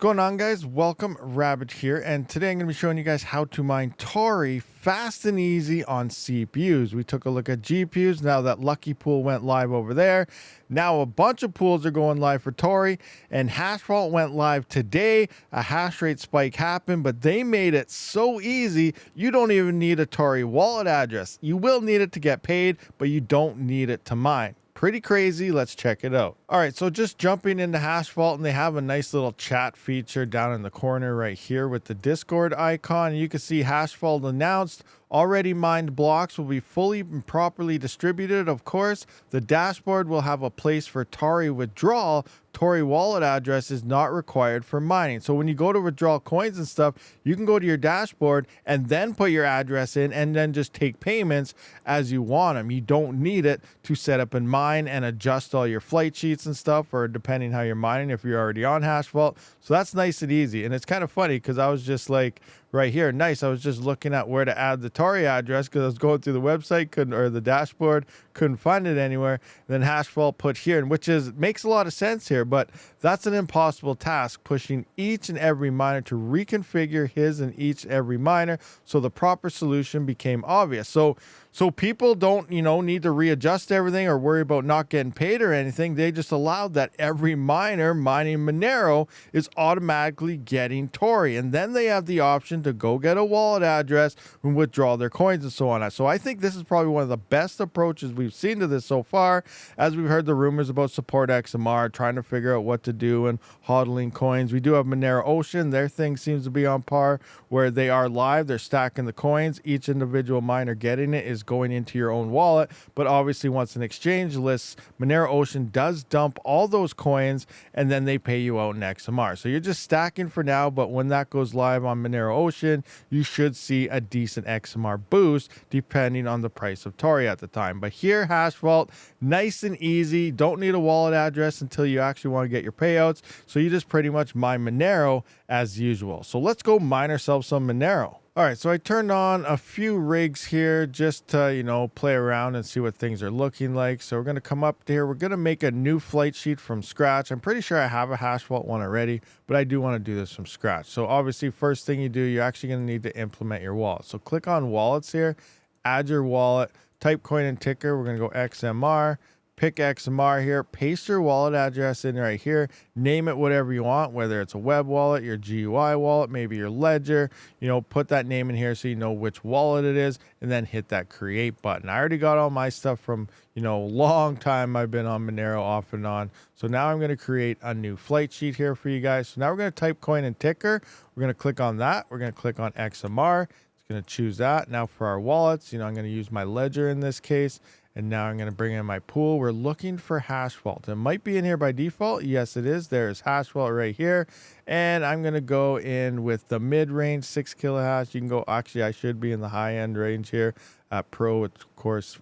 Going on, guys? Welcome, Rabid here, and today I'm going to be showing you guys how to mine TARI fast and easy on CPUs. We took a look at GPUs. Now that Lucky Pool went live over there, now a bunch of pools are going live for TARI, and Hashvault went live today. A hash rate spike happened, but they made it so easy you don't even need a TARI wallet address. You will need it to get paid, but you don't need it to mine. Pretty crazy. Let's check it out. All right, so just jumping into Hashvault, and they have a nice little chat feature down in the corner right here with the Discord icon. You can see Hashvault announced already mined blocks will be fully and properly distributed. Of course, the dashboard will have a place for TARI withdrawal. TARI wallet address is not required for mining. So when you go to withdraw coins and stuff, you can go to your dashboard and then put your address in and then just take payments as you want them. You don't need it to set up and mine and adjust all your flight sheets and stuff, or depending how you're mining if you're already on Hashvault. So that's nice and easy. And it's kind of funny because I was just like, right here, nice. I was just looking at where to add the TARI address because I was going through the website, or the dashboard, couldn't find it anywhere. Then Hashvault put here, and which makes a lot of sense here, but that's an impossible task, pushing each and every miner to reconfigure his and each every miner. So the proper solution became obvious. So people don't, need to readjust everything or worry about not getting paid or anything. They just allowed that every miner mining Monero is automatically getting TARI. And then they have the option to go get a wallet address and withdraw their coins and so on. So I think this is probably one of the best approaches we've seen to this so far, as we've heard the rumors about support XMR, trying to figure out what to do and hodling coins. We do have Monero Ocean. Their thing seems to be on par, where they are live. They're stacking the coins. Each individual miner getting it is going into your own wallet. But obviously, once an exchange lists, Monero Ocean does dump all those coins and then they pay you out in XMR. So you're just stacking for now, but when that goes live on Monero Ocean, you should see a decent XMR boost depending on the price of TARI at the time. But here, Hashvault, nice and easy. Don't need a wallet address until you actually want to get your payouts. So you just pretty much mine Monero as usual. So let's go mine ourselves some Monero. All right, so I turned on a few rigs here just to, play around and see what things are looking like. So we're going to come up here. We're going to make a new flight sheet from scratch. I'm pretty sure I have a Hashvault one already, but I do want to do this from scratch. So obviously, first thing you do, you're actually going to need to implement your wallet. So click on wallets here, add your wallet, type coin and ticker. We're going to go XMR. Pick XMR here, paste your wallet address in right here, name it whatever you want, whether it's a web wallet, your GUI wallet, maybe your ledger, put that name in here so you know which wallet it is, and then hit that create button. I already got all my stuff from, long time I've been on Monero off and on. So now I'm going to create a new flight sheet here for you guys. So now we're going to type coin and ticker. We're going to click on that. We're going to click on XMR. It's going to choose that. Now for our wallets, I'm going to use my ledger in this case. And now I'm going to bring in my pool. We're looking for Hashvault. It might be in here by default. Yes, it is. There's Hashvault right here. And I'm going to go in with the mid-range 6 kilohash. You can go, actually, I should be in the high-end range here. Pro, of course,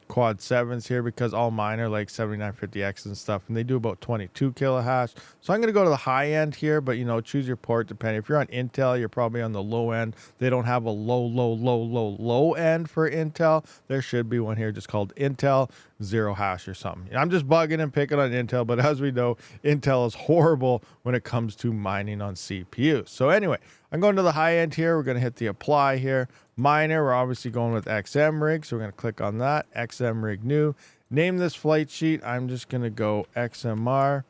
quad 7s here, because all mine are like 7950X and stuff, and they do about 22 kilohash. So I'm going to go to the high end here, but choose your port depending. If you're on Intel, you're probably on the low end. They don't have a low end for Intel. There should be one here just called Intel 0 hash or something. I'm just bugging and picking on Intel, but as we know, Intel is horrible when it comes to mining on CPUs. So anyway, I'm going to the high end here. We're going to hit the apply here. Miner, we're obviously going with XM rig, so we're going to click on that. XM rig new. Name this flight sheet. I'm just going to go XMR.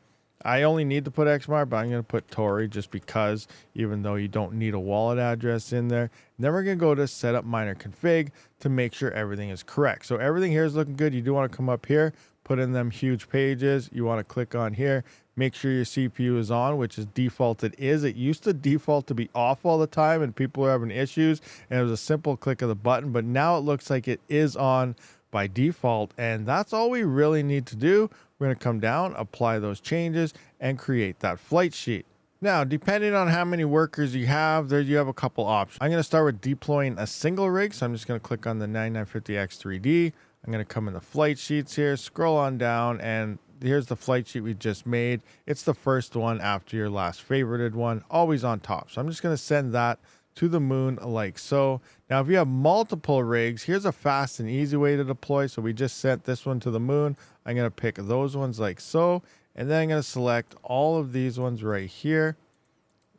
I only need to put XMR, but I'm going to put TARI just because, even though you don't need a wallet address in there. And then we're going to go to setup miner config to make sure everything is correct. So everything here is looking good. You do want to come up here, put in them huge pages. You want to click on here. Make sure your CPU is on, which is default. It is. It used to default to be off all the time, and people were having issues, and it was a simple click of the button. But now it looks like it is on by default, and that's all we really need to do. We're going to come down, apply those changes, and create that flight sheet. Now, depending on how many workers you have, you have a couple options. I'm going to start with deploying a single rig, so I'm just going to click on the 9950X3D. I'm going to come in the flight sheets here, scroll on down, and here's the flight sheet we just made. It's the first one after your last favorited one, always on top. So I'm just going to send that to the moon like so. Now, if you have multiple rigs, here's a fast and easy way to deploy. So we just sent this one to the moon. I'm going to pick those ones like so, and then I'm going to select all of these ones right here.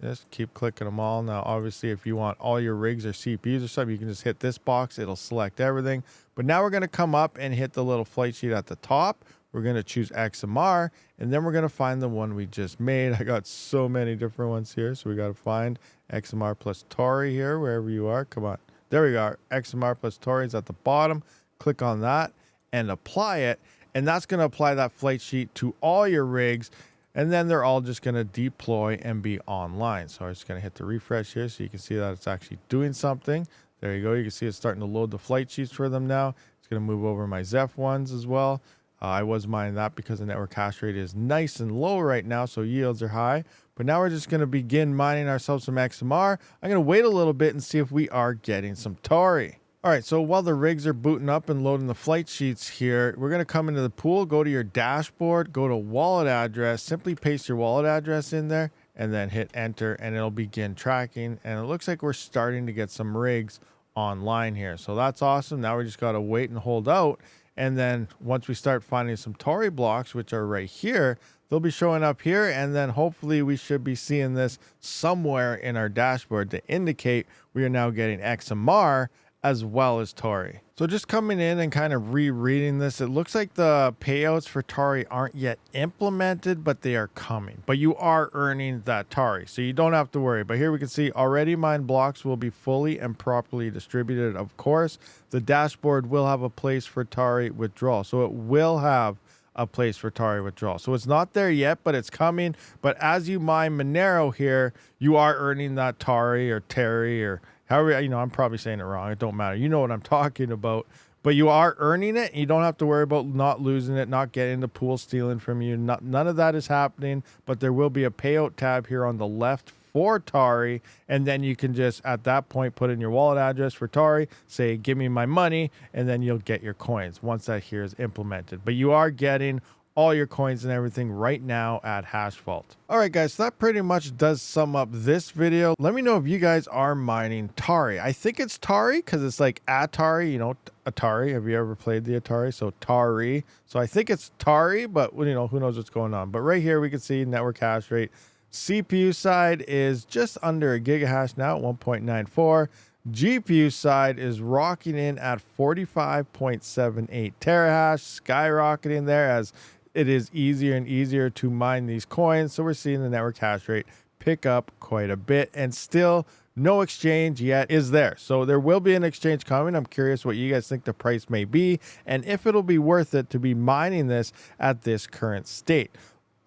Just keep clicking them all. Now, obviously, if you want all your rigs or CPUs or something, you can just hit this box. It'll select everything. But now we're going to come up and hit the little flight sheet at the top. We're going to choose XMR, and then we're going to find the one we just made. I got so many different ones here, so we got to find XMR plus TARI here, wherever you are. Come on. There we go. XMR plus TARI is at the bottom. Click on that and apply it, and that's going to apply that flight sheet to all your rigs. And then they're all just going to deploy and be online. So I'm just going to hit the refresh here so you can see that it's actually doing something. There you go. You can see it's starting to load the flight sheets for them now. It's going to move over my Zeph ones as well. I was mining that because the network hash rate is nice and low right now, so yields are high. But now we're just going to begin mining ourselves some XMR. I'm going to wait a little bit and see if we are getting some TARI. All right, so while the rigs are booting up and loading the flight sheets here, we're going to come into the pool, go to your dashboard, go to wallet address, simply paste your wallet address in there, and then hit enter, and it'll begin tracking. And it looks like we're starting to get some rigs online here. So that's awesome. Now we just got to wait and hold out. And then once we start finding some TARI blocks, which are right here, they'll be showing up here. And then hopefully we should be seeing this somewhere in our dashboard to indicate we are now getting XMR as well as TARI. So just coming in and kind of rereading this, it looks like the payouts for TARI aren't yet implemented, but they are coming. But you are earning that TARI, so you don't have to worry. But here we can see already mined blocks will be fully and properly distributed. Of course, the dashboard will have a place for TARI withdrawal. So it will have a place for TARI withdrawal. So it's not there yet, but it's coming. But as you mine Monero here, you are earning that TARI or TARI or however, I'm probably saying it wrong. It don't matter. You know what I'm talking about. But you are earning it. You don't have to worry about not losing it, not getting the pool stealing from you. None of that is happening. But there will be a payout tab here on the left for TARI. And then you can just, at that point, put in your wallet address for TARI, say, give me my money, and then you'll get your coins once that here is implemented. But you are getting all your coins and everything right now at Hashvault. All right, guys, so that pretty much does sum up this video. Let me know if you guys are mining TARI. I think it's TARI because it's like Atari, Atari. Have you ever played the Atari? So TARI. So I think it's TARI, but who knows what's going on. But right here, we can see network hash rate. CPU side is just under a gigahash now at 1.94. GPU side is rocking in at 45.78 terahash, skyrocketing there as it is easier and easier to mine these coins. So we're seeing the network hash rate pick up quite a bit, and still no exchange yet is there. So there will be an exchange coming. I'm curious what you guys think the price may be and if it'll be worth it to be mining this at this current state.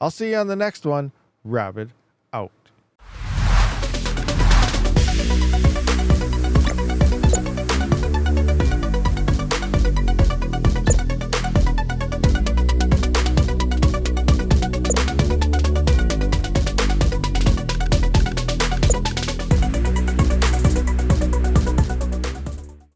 I'll see you on the next one. Rabid out.